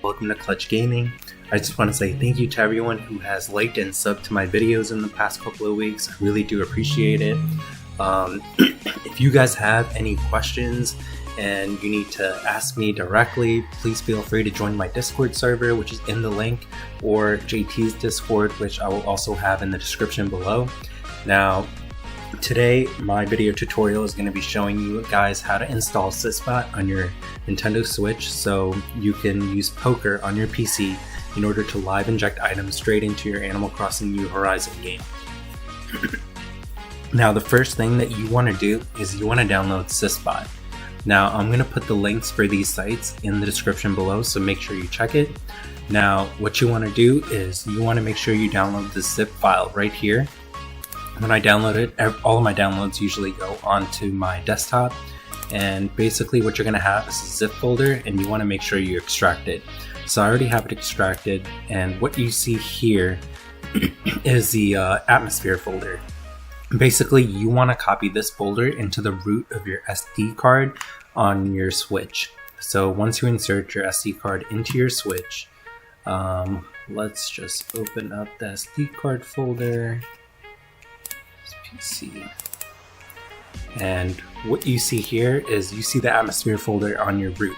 welcome to Clutch Gaming. I just want to say thank you to everyone who has liked and subbed to my videos in the past couple of weeks. I really do appreciate it. If you guys have any questions and you need to ask me directly, please feel free to join my Discord server, which is in the link, or JT's Discord, which I will also have in the description below. Now, today my video tutorial is going to be showing you guys how to install Sysbot on your Nintendo Switch so you can use Poker on your PC in order to live inject items straight into your Animal Crossing New Horizon game. Now, the first thing that you want to do is you want to download Sysbot. Now, I'm going to put the links for these sites in the description below, so make sure you check it. Now, what you want to do is you want to make sure you download the zip file right here. When I download it, all of my downloads usually go onto my desktop, and basically what you're going to have is a zip folder, and you want to make sure you extract it. So I already have it extracted, and what you see here is the atmosphere folder. Basically, you want to copy this folder into the root of your SD card on your Switch. So once you insert your SD card into your Switch, let's just open up the SD card folder. PC. And what you see here is you see the atmosphere folder on your root.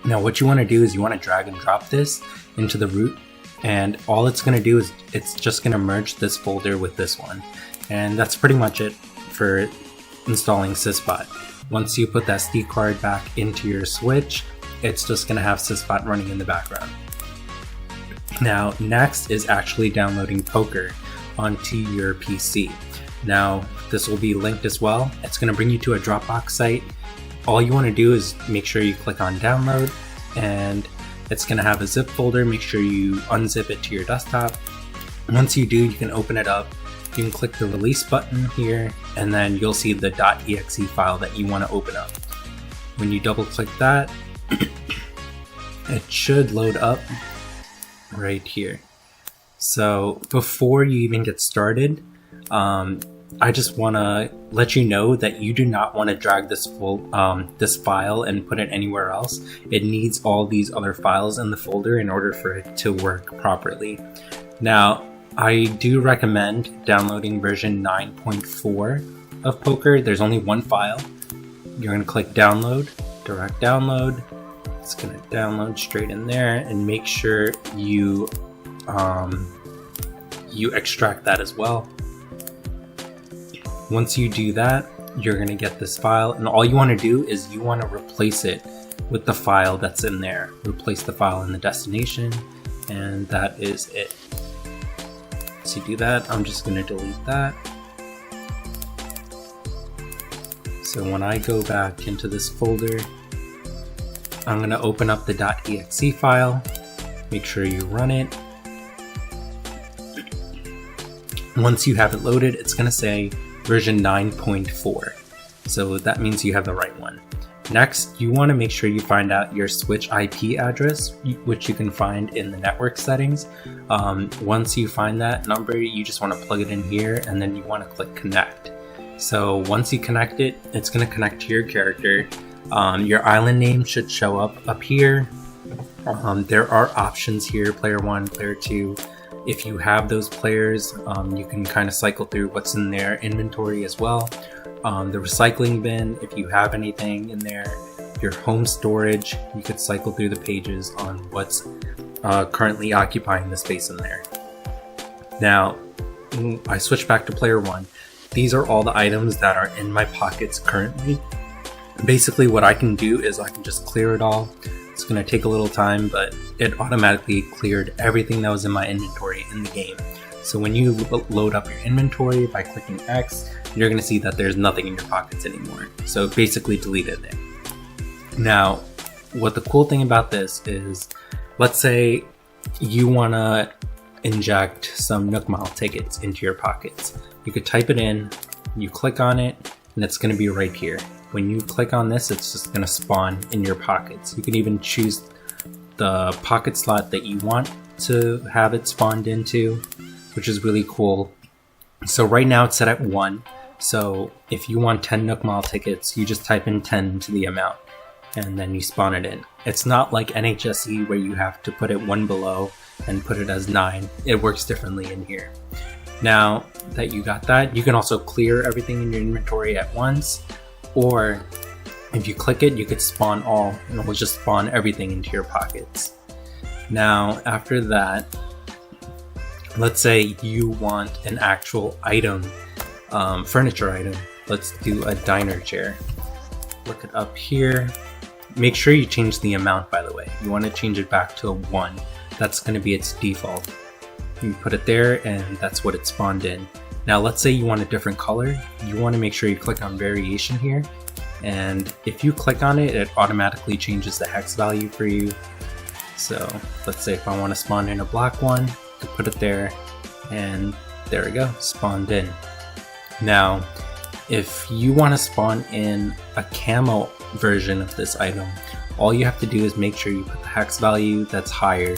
Now what you want to do is you want to drag and drop this into the root, and all it's going to do is it's just going to merge this folder with this one. And that's pretty much it for installing Sysbot. Once you put the SD card back into your Switch, it's just going to have Sysbot running in the background. Now next is actually downloading Poker onto your PC. Now, this will be linked as well. It's going to bring you to a Dropbox site. All you want to do is make sure you click on download, and it's going to have a zip folder. Make sure you unzip it to your desktop. Once you do, you can open it up. You can click the release button here, and then you'll see the .exe file that you want to open up. When you double click that, it should load up right here. So before you even get started, I just want to let you know that you do not want to drag this this file and put it anywhere else. It needs all these other files in the folder in order for it to work properly. Now, I do recommend downloading version 9.4 of Poker. There's only one file. You're going to click download, direct download. It's going to download straight in there, and make sure you extract that as well. Once you do that, you're going to get this file, and all you want to do is you want to replace it with the file that's in there. Replace the file in the destination, and that is it. To do that, I'm just going to delete that. So when I go back into this folder, I'm going to open up the .exe file. Make sure you run it. Once you have it loaded, it's going to say version 9.4. So that means you have the right one. Next, you want to make sure you find out your Switch IP address, which you can find in the network settings. Once you find that number, you just want to plug it in here, and then you want to click connect. So once you connect it, it's going to connect to your character. Your island name should show up here. There are options here, player 1, player 2. If you have those players, you can kind of cycle through what's in their inventory as well. The recycling bin, if you have anything in there, your home storage, you could cycle through the pages on what's currently occupying the space in there. Now, I switch back to player 1. These are all the items that are in my pockets currently. Basically, what I can do is I can just clear it all. It's going to take a little time, but it automatically cleared everything that was in my inventory in the game. So when you load up your inventory by clicking X, you're going to see that there's nothing in your pockets anymore. So basically deleted it. Now, what the cool thing about this is, let's say you want to inject some Nook Mile tickets into your pockets. You could type it in, you click on it, and it's going to be right here. When you click on this, it's just going to spawn in your pockets. You can even choose the pocket slot that you want to have it spawned into, which is really cool. So right now it's set at 1. So if you want 10 Nook Mile tickets, you just type in 10 into the amount. and then you spawn it in. It's not like NHSE where you have to put it one below and put it as 9. It works differently in here. Now that you got that, you can also clear everything in your inventory at once, or if you click it, you could spawn all, and it will just spawn everything into your pockets. Now after that, let's say you want an actual item, furniture item. Let's do a diner chair. Look it up here. Make sure you change the amount, by the way. You want to change it back to a 1. That's going to be its default. You put it there, and that's what it spawned in. Now let's say you want a different color. You want to make sure you click on variation here, and if you click on it, it automatically changes the hex value for you. So let's say if I want to spawn in a black one, I could put it there, and there we go, spawned in. Now if you want to spawn in a camo version of this item, all you have to do is make sure you put the hex value that's higher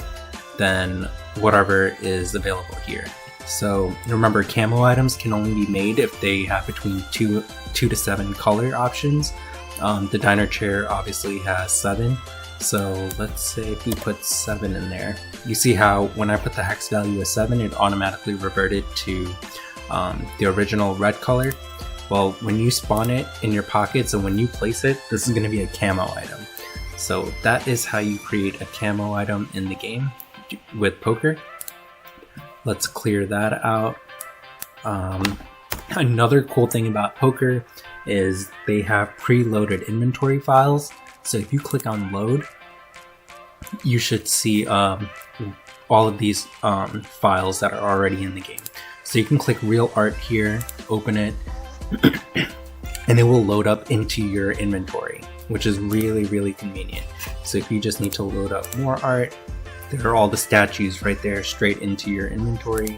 than whatever is available here. So remember, camo items can only be made if they have between 2 to 7 color options. The diner chair obviously has 7. So let's say if we put 7 in there, you see how when I put the hex value as 7, it automatically reverted to the original red color. Well, when you spawn it in your pockets and when you place it, this is going to be a camo item. So that is how you create a camo item in the game with poker. Let's clear that out. Another cool thing about poker is they have preloaded inventory files. So if you click on load, you should see all of these files that are already in the game. So you can click real art here, open it, and it will load up into your inventory, which is really convenient. So if you just need to load up more art, there are all the statues right there straight into your inventory.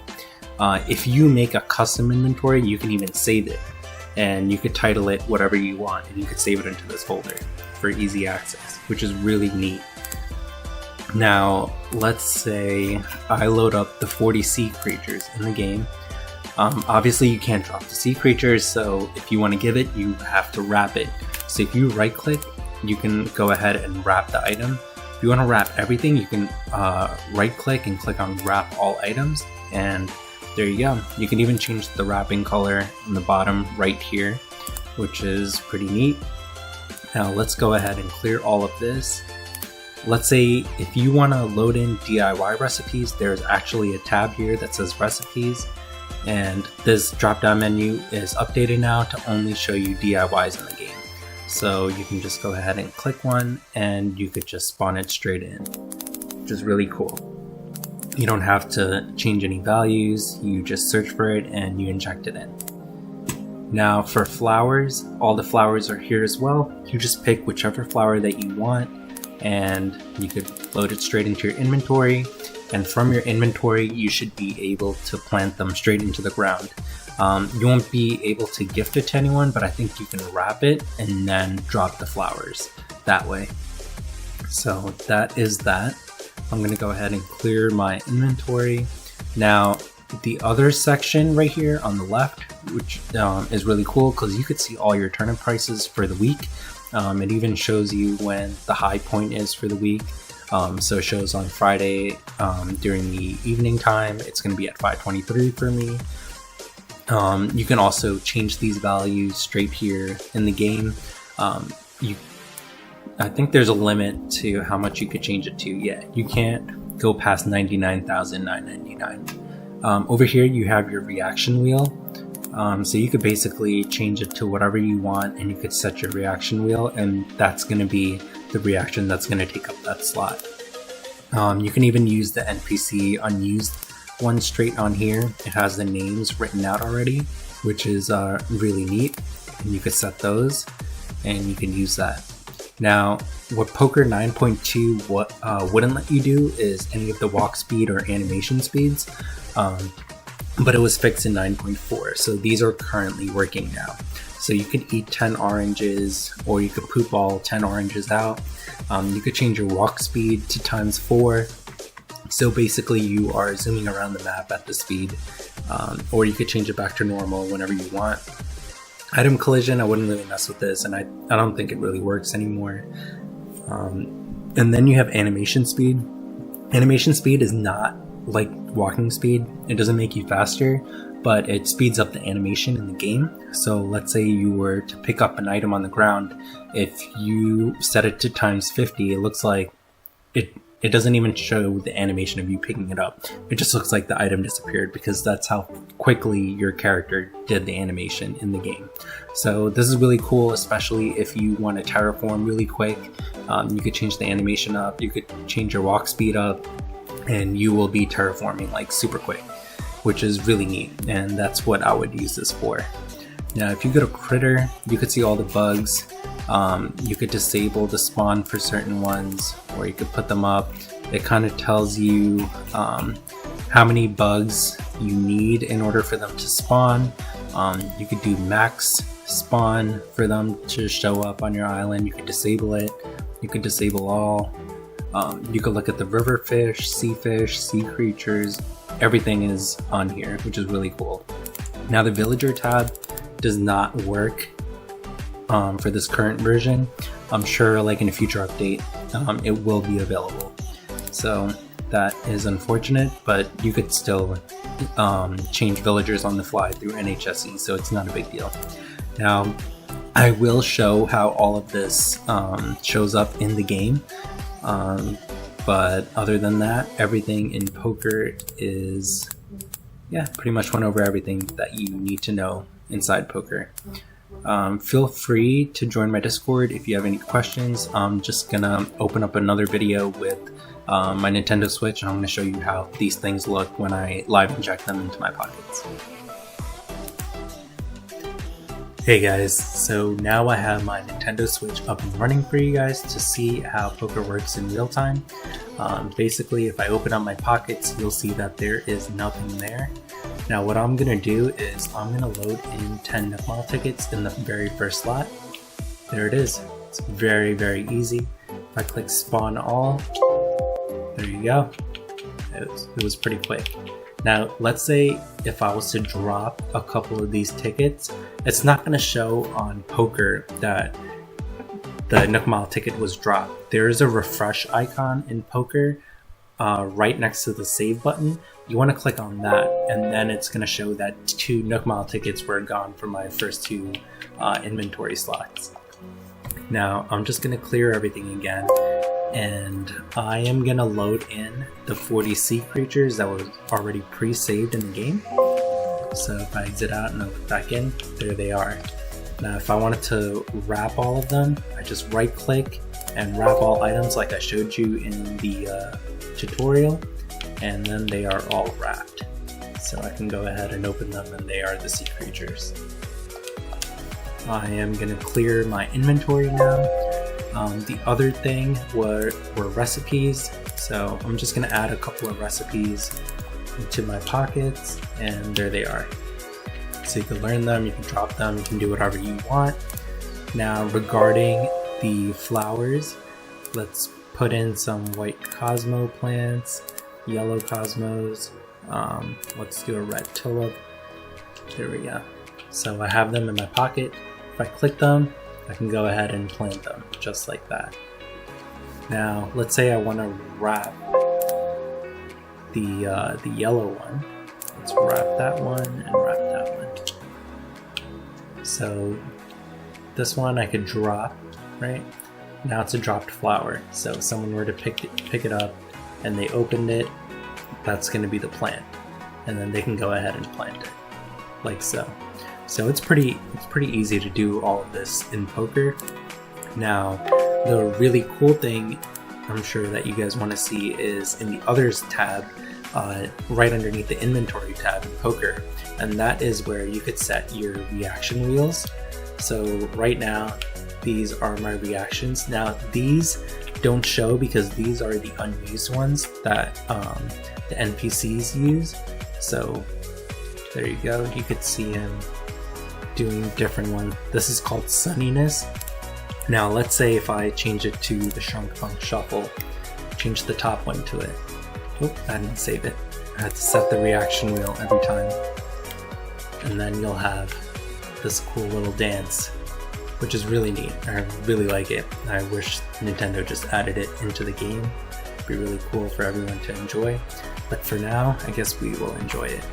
If you make a custom inventory, you can even save it, and you could title it whatever you want, and you could save it into this folder for easy access, which is really neat. Now let's say I load up the 40 sea creatures in the game. Obviously you can't drop the sea creatures, so if you want to give it, you have to wrap it. So if you right click, you can go ahead and wrap the item. If you want to wrap everything, you can right click and click on wrap all items, and there you go. You can even change the wrapping color in the bottom right here, which is pretty neat. Now let's go ahead and clear all of this. Let's say if you want to load in DIY recipes, there's actually a tab here that says recipes, and this drop down menu is updated now to only show you DIYs in the game. So you can just go ahead and click one, and you could just spawn it straight in, which is really cool. You don't have to change any values, you just search for it and you inject it in. Now for flowers, all the flowers are here as well. You just pick whichever flower that you want, and you could load it straight into your inventory. And from your inventory, you should be able to plant them straight into the ground. You won't be able to gift it to anyone, but I think you can wrap it and then drop the flowers that way. So that is that. I'm going to go ahead and clear my inventory. Now, the other section right here on the left, which is really cool because you could see all your turnip prices for the week. It even shows you when the high point is for the week. So it shows on Friday during the evening time, it's going to be at 523 for me. You can also change these values straight here in the game. I think there's a limit to how much you could change it to. Yeah, you can't go past 99,999. Over here you have your reaction wheel. So you could basically change it to whatever you want, and you could set your reaction wheel, and that's going to be the reaction that's going to take up that slot. You can even use the NPC unused one straight on here. It has the names written out already, which is really neat, and you could set those and you can use that. Now what Poker 9.2 wouldn't let you do is any of the walk speed or animation speeds, but it was fixed in 9.4, so these are currently working now. So you could eat 10 oranges, or you could poop all 10 oranges out. You could change your walk speed to ×4. So basically you are zooming around the map at the speed, or you could change it back to normal whenever you want. Item collision, I wouldn't really mess with this, and I don't think it really works anymore. And then you have animation speed. Animation speed is not like walking speed. It doesn't make you faster, but it speeds up the animation in the game. So let's say you were to pick up an item on the ground. If you set it to times 50, it looks like it doesn't even show the animation of you picking it up. It just looks like the item disappeared, because that's how quickly your character did the animation in the game. So this is really cool, especially if you want to terraform really quick. You could change the animation up, you could change your walk speed up, and you will be terraforming like super quick, which is really neat, and that's what I would use this for. Now if you go to critter, you could see all the bugs. You could disable the spawn for certain ones, or you could put them up. It kind of tells you how many bugs you need in order for them to spawn. You could do max spawn for them to show up on your island. You could disable it. You could disable all. You could look at the river fish, sea creatures. Everything is on here, which is really cool. Now the villager tab does not work for this current version. I'm sure like in a future update it will be available, so that is unfortunate, but you could still change villagers on the fly through NHSE, so it's not a big deal. Now I will show how all of this shows up in the game, but other than that, everything in poker is, yeah, pretty much went over everything that you need to know inside poker. Feel free to join my Discord if you have any questions. I'm just gonna open up another video with my Nintendo Switch, and I'm gonna show you how these things look when I live inject them into my pockets. Hey guys, so now I have my Nintendo Switch up and running for you guys to see how poker works in real time. Basically, if I open up my pockets, you'll see that there is nothing there. Now what I'm going to do is I'm going to load in 10 Nook tickets in the very first slot. There it is. It's very, very easy. If I click spawn all, there you go. It was pretty quick. Now let's say if I was to drop a couple of these tickets, it's not going to show on poker that the Nook ticket was dropped. There is a refresh icon in poker right next to the save button. You want to click on that, and then it's going to show that 2 Nook tickets were gone from my first 2 inventory slots. Now I'm just going to clear everything again, and I am going to load in the 40 sea creatures that were already pre-saved in the game. So if I exit out and look back in, there they are. Now if I wanted to wrap all of them, I just right click and wrap all items like I showed you in the tutorial, and then they are all wrapped. So I can go ahead and open them, and they are the sea creatures. I am going to clear my inventory now. The other thing were recipes, so I'm just going to add a couple of recipes into my pockets, and there they are. So you can learn them, you can drop them, you can do whatever you want. Now regarding the flowers, let's put in some white Cosmo plants, yellow Cosmos, let's do a red tulip. There we go. So I have them in my pocket. If I click them, I can go ahead and plant them just like that. Now let's say I want to wrap the yellow one. Let's wrap that one and wrap that one. So this one I could drop, right? Now it's a dropped flower. So if someone were to pick it up and they opened it, that's going to be the plant, and then they can go ahead and plant it like so. So it's pretty easy to do all of this in poker. Now the really cool thing I'm sure that you guys want to see is in the others tab, right underneath the inventory tab in poker, and that is where you could set your reaction wheels. So right now these are my reactions. Now these don't show because these are the unused ones that the NPCs use. So there you go, you could see him doing different ones. This is called sunniness. Now let's say if I change it to the Shrunk Funk Shuffle, change the top one to it. Oop, I didn't save it. I had to set the reaction wheel every time. And then you'll have this cool little dance which is really neat. I really like it. I wish Nintendo just added it into the game. It'd be really cool for everyone to enjoy. But for now, I guess we will enjoy it.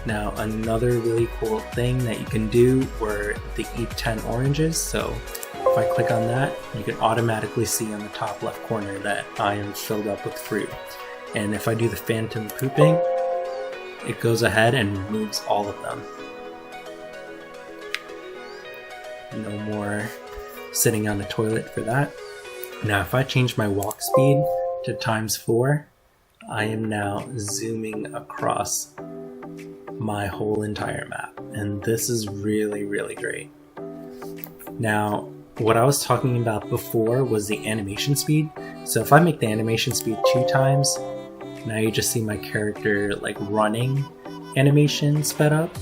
Now, another really cool thing that you can do were the eat 10 oranges. So if I click on that, you can automatically see on the top left corner that I am filled up with fruit. And if I do the phantom pooping, it goes ahead and removes all of them. No more sitting on the toilet for that. Now if I change my walk speed to ×4, I am now zooming across my whole entire map. And this is really, really great. Now, what I was talking about before was the animation speed. So if I make the animation speed 2 times, now you just see my character like running animation sped up,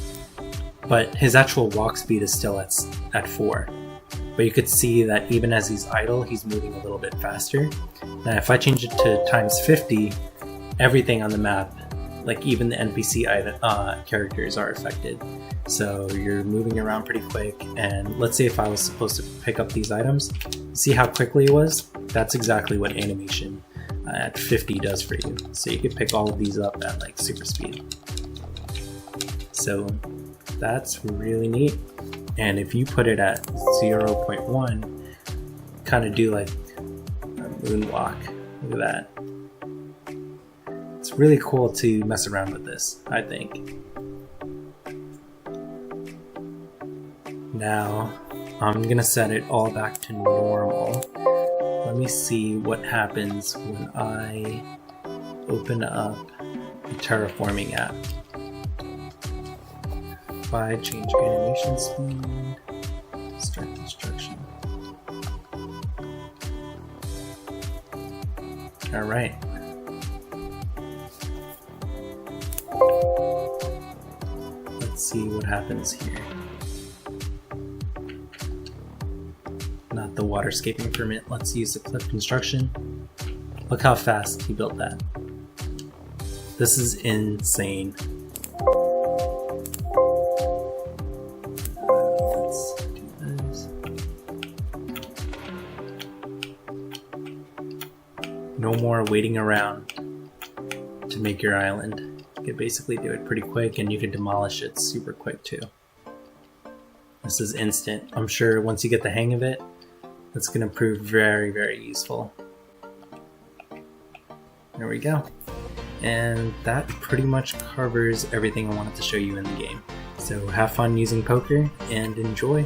but his actual walk speed is still at 4. But you could see that even as he's idle, he's moving a little bit faster. Now if I change it to ×50, everything on the map, like even the NPC characters, are affected. So you're moving around pretty quick, and let's say if I was supposed to pick up these items, see how quickly it was? That's exactly what animation at 50 does for you. So you could pick all of these up at like super speed. So that's really neat. And if you put it at 0.1, kind of do like a moonwalk. Look at that. It's really cool to mess around with this, I think. Now, I'm gonna set it all back to normal. Let me see what happens when I open up the terraforming app. If I change animation speed, start construction. Alright. Let's see what happens here. Not the waterscaping permit. Let's use the cliff construction. Look how fast he built that. This is insane. Let's do this. No more waiting around to make your island. You can basically do it pretty quick, and you can demolish it super quick too. This is instant. I'm sure once you get the hang of it, it's going to prove very, very useful. There we go. And that pretty much covers everything I wanted to show you in the game. So have fun using poker and enjoy.